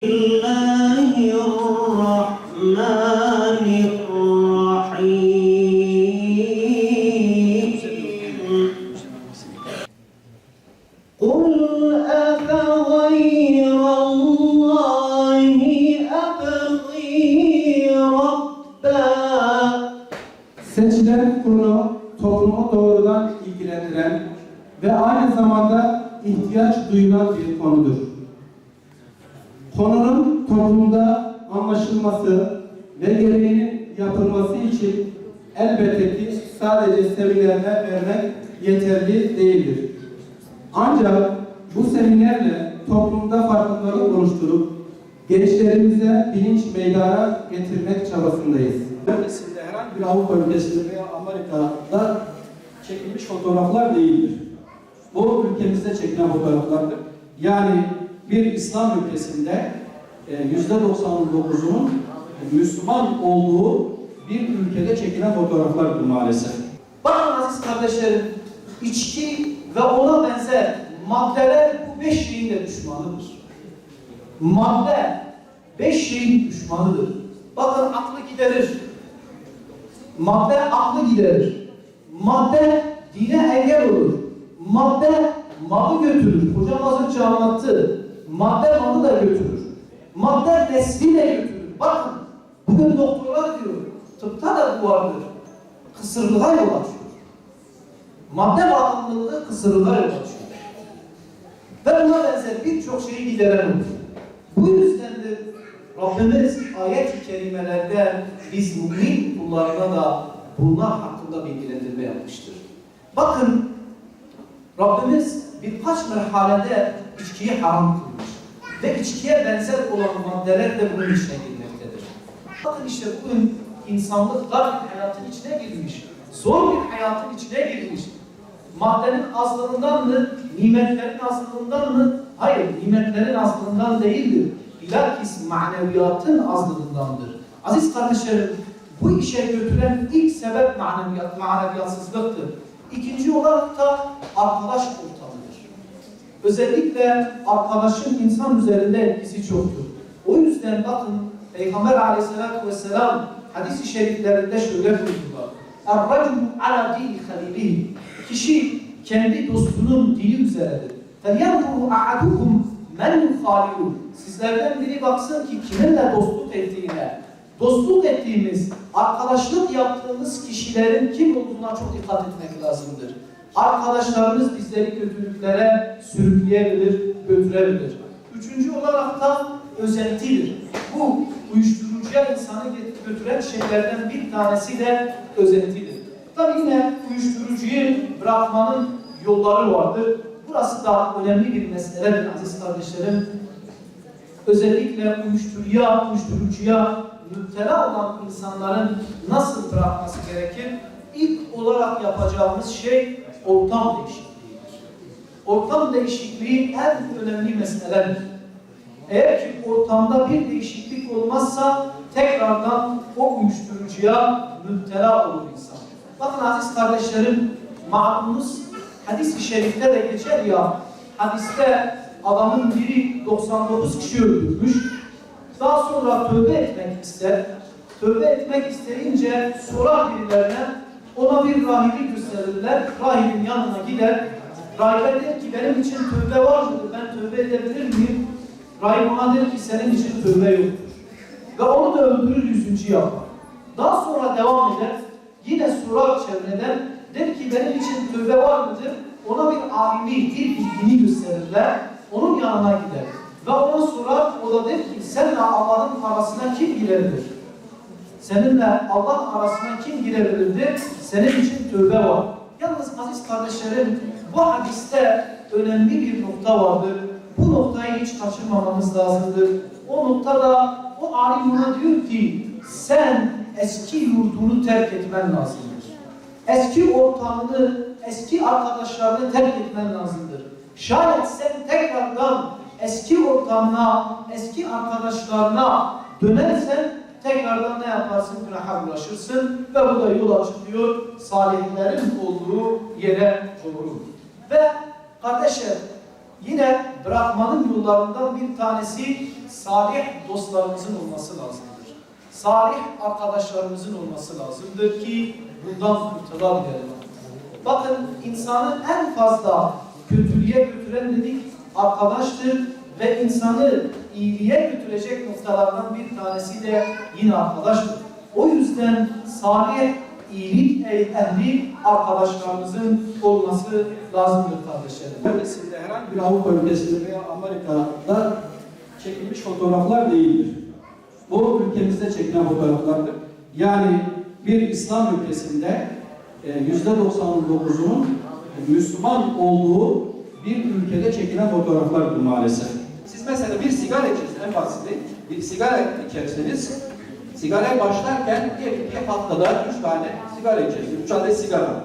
الله الرحمن الرحيم قل أفغير الله أبغي ربا. Seçilen konu toplumu doğrudan ilgilendiren ve aynı zamanda ihtiyaç duyulan bir konudur. Konunun toplumda anlaşılması ve gereğinin yapılması için elbette ki sadece seminerler vermek yeterli değildir. Ancak bu seminerle toplumda farkındalık oluşturup gençlerimize bilinç meydana getirmek çabasındayız. Ülkesinde, herhangi bir Avrupa ülkesinde veya Amerika'da çekilmiş fotoğraflar değildir. Bu ülkemizde çekilen fotoğraflardır. Yani bir İslam ülkesinde %99'unun Müslüman olduğu bir ülkede çekilen fotoğraflardır maalesef. Bakın aziz kardeşlerim, içki ve ona benzer maddeler bu 5 şeyin de düşmanıdır. Madde 5 şeyin düşmanıdır. Bakın aklı giderir. Madde aklı giderir. Madde dine engel olur. Madde malı götürür. Hocam az önce anlattı. Madde malı da götürür. Madde nesli de götürür. Bakın bugün doktorlar diyor. Tıpta da bu vardır. Kısırlığa yol açıyor. Madde bağımlılığı kısırlığa yol açıyor. Ve buna benzer birçok şeyi gideren olur. Bu yüzdendir Rabbimiz ayet-i kerimelerde biz mümin kullarına da bunlar hakkında bilgilendirme yapmıştır. Bakın Rabbimiz birkaç merhalede içkiyi haram kılmış. Ve içkiye benzer olan maddeler de bunun içine girmektedir. Bakın işte bugün insanlık dar bir hayatın içine girmiş. Zor bir hayatın içine girmiş. Maddenin azlığından mı? Nimetlerin azlığından mı? Hayır, nimetlerin azlığından değildir. Bilakis maneviyatın azlığındandır. Aziz kardeşlerim, bu işe götüren ilk sebep maneviyatsızlıktır. İkinci olarak da arkadaş ortamıdır. Özellikle arkadaşın insan üzerinde etkisi çoktur. O yüzden bakın Peygamber Aleyhisselatü Vesselam hadis-i şeriflerinde şöyle buyurdular. Er-raculu ala dini halilihi. Kişi kendi dostunun dini üzeredir. فَلْيَنْظُرُ أَحَدُكُمْ مَنْ يُخَالِلُ. Sizlerden biri baksın ki kiminle dostluk ettiğine. Dostluk ettiğimiz, arkadaşlık yaptığımız kişilerin kim olduğuna çok dikkat etmek lazımdır. Arkadaşlarımız bizleri kötülüklere sürükleyebilir, götürebilir. Üçüncü olarak da özentidir. Bu uyuşturucuya insanı götüren şeylerden bir tanesi de özentidir. Tabi yine uyuşturucuyu bırakmanın yolları vardır. Burası da önemli bir meseledir aziz kardeşlerim. Özellikle uyuşturucuya müptela olan insanların nasıl bırakması gerekir? İlk olarak yapacağımız şey ortam değişikliğidir. Ortam değişikliği en önemli meseledir. Eğer ki ortamda bir değişiklik olmazsa tekrardan o uyuşturucuya müptela olur insan. Bakın aziz kardeşlerim, malumunuz hadis-i şerifte de geçer ya, hadiste adamın biri 99 kişi öldürmüş, daha sonra tövbe etmek ister. Tövbe etmek isteyince sorar birilerine, ona bir rahibi gösterirler, rahibin yanına gider. Rahibe der ki benim için tövbe var mıdır, ben tövbe edebilir miyim? Rahip ona der ki senin için tövbe yoktur. Ve onu da öldürür, 100. yapar. Daha sonra devam eder, yine sorar çevreden, der ki benim için tövbe var mıdır? Ona bir alimi, bir bilgini gösterirler, onun yanına gider. Ve ona sorar, o da der ki seninle Allah'ın arasına kim girebilir? Seninle Allah arasına kim girebilirdir? Senin için tövbe var. Yalnız aziz kardeşlerim, bu hadiste önemli bir nokta vardır. Bu noktayı hiç kaçırmamamız lazımdır. O noktada o alim ona diyor ki sen eski yurdunu terk etmen lazımdır. Eski ortamını, eski arkadaşlarını terk etmen lazımdır. Şayet sen tekrardan eski ortamına, eski arkadaşlarına dönersen tekrardan ne yaparsın? Günaha bulaşırsın ve bu da yol açılıyor salihlerin olduğu yere doğru. Ve kardeşler, Yine bırakmanın yollarından bir tanesi salih dostlarımızın olması lazımdır. Salih arkadaşlarımızın olması lazımdır ki bundan kurtulabilelim. Bakın insanı en fazla kötülüğe götüren dedik arkadaştır ve insanı iyiliğe götürecek noktalardan bir tanesi de yine arkadaştır. O yüzden salih, iyilik ehli arkadaşlarımızın olması lazımdır kardeşlerim. Ülkesinde, herhangi bir Avrupa ülkesinde veya Amerika'da çekilmiş fotoğraflar değildir. Bu ülkemizde çekilen fotoğraflardır. Yani bir İslam ülkesinde %99'unun Müslüman olduğu bir ülkede çekilen fotoğraflardır maalesef. Siz mesela bir sigara içersiniz, en basiti bir sigara içerseniz, sigaraya başlarken diyelim ki haftada 3 tane sigara içersiniz, 3 adet sigara.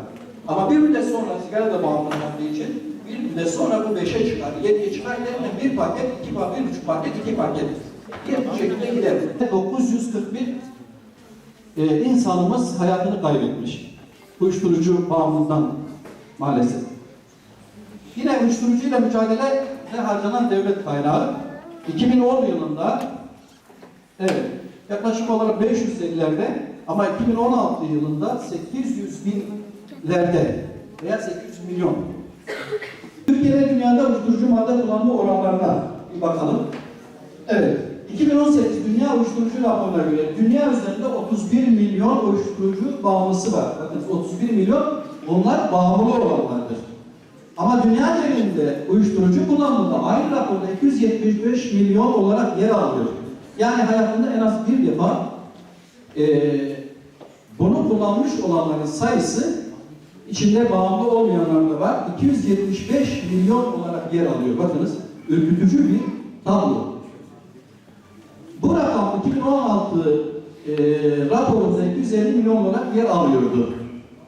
Ama bir müddet sonra sigara da bağımlılığı için bir müddet sonra bu 5'e çıkar, 7'ye çıkar derken bir paket, 2 paket, 1,5 paket, 2 paket. Bir şekilde gider. 941 insanımız hayatını kaybetmiş. Uyuşturucu bağımlılığından maalesef. Yine uyuşturucuyla mücadeleye harcanan devlet kaynağı 2010 yılında yaklaşık olarak 550'lerde ama 2016 yılında 800 binlerde veya 800 milyon. Türkiye'de dünyada uyuşturucu madde kullanma oranlarına bir bakalım. Evet. 2018 Dünya Uyuşturucu raporuna göre dünya üzerinde 31 milyon uyuşturucu bağımlısı var. Bakın 31 milyon bunlar bağımlı olanlardır. Ama dünya genelinde uyuşturucu kullanımında aynı raporda 275 milyon olarak yer alıyor. Yani hayatında en az bir defa bunu kullanmış olanların sayısı içinde bağımlı olmayanlar da var. 275 milyon olarak yer alıyor. Bakınız ürkütücü bir tablo. Bu rakam 2016 raporunda 250 milyon olarak yer alıyordu.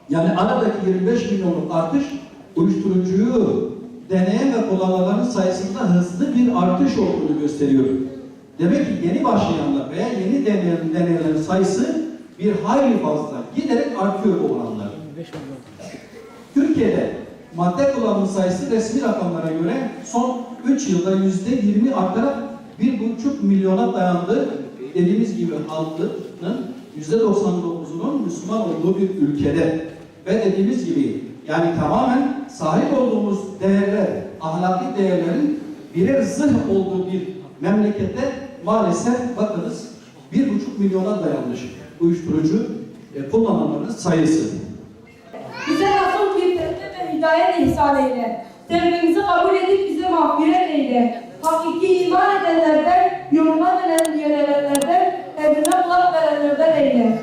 Yani aradaki 25 milyonluk artış uyuşturucuyu deneyen ve kullananların sayısında hızlı bir artış olduğunu gösteriyor. Demek ki yeni başlayanlar veya yeni deneyenlerin sayısı bir hayli fazla. Giderek artıyor bu oranlar. Türkiye'de madde kullanımı sayısı resmi rakamlara göre son 3 yılda %20 artarak 1,5 milyona dayandı. Dediğimiz gibi halkının %99'unun Müslüman olduğu bir ülkede ve dediğimiz gibi yani tamamen sahip olduğumuz değerler, ahlaki değerlerin birer zırh olduğu bir memlekette maalesef bakınız 1,5 milyona dayanmış uyuşturucu kullananların sayısı. Bize nasıl bir tevbe ve hidayet ihsan eyle. Tevbemizi kabul edip bize mağfiret eyle. Hakiki iman edenlerden, yoluna dönen yönelenlerden, emrine kulak verenlerden eyle.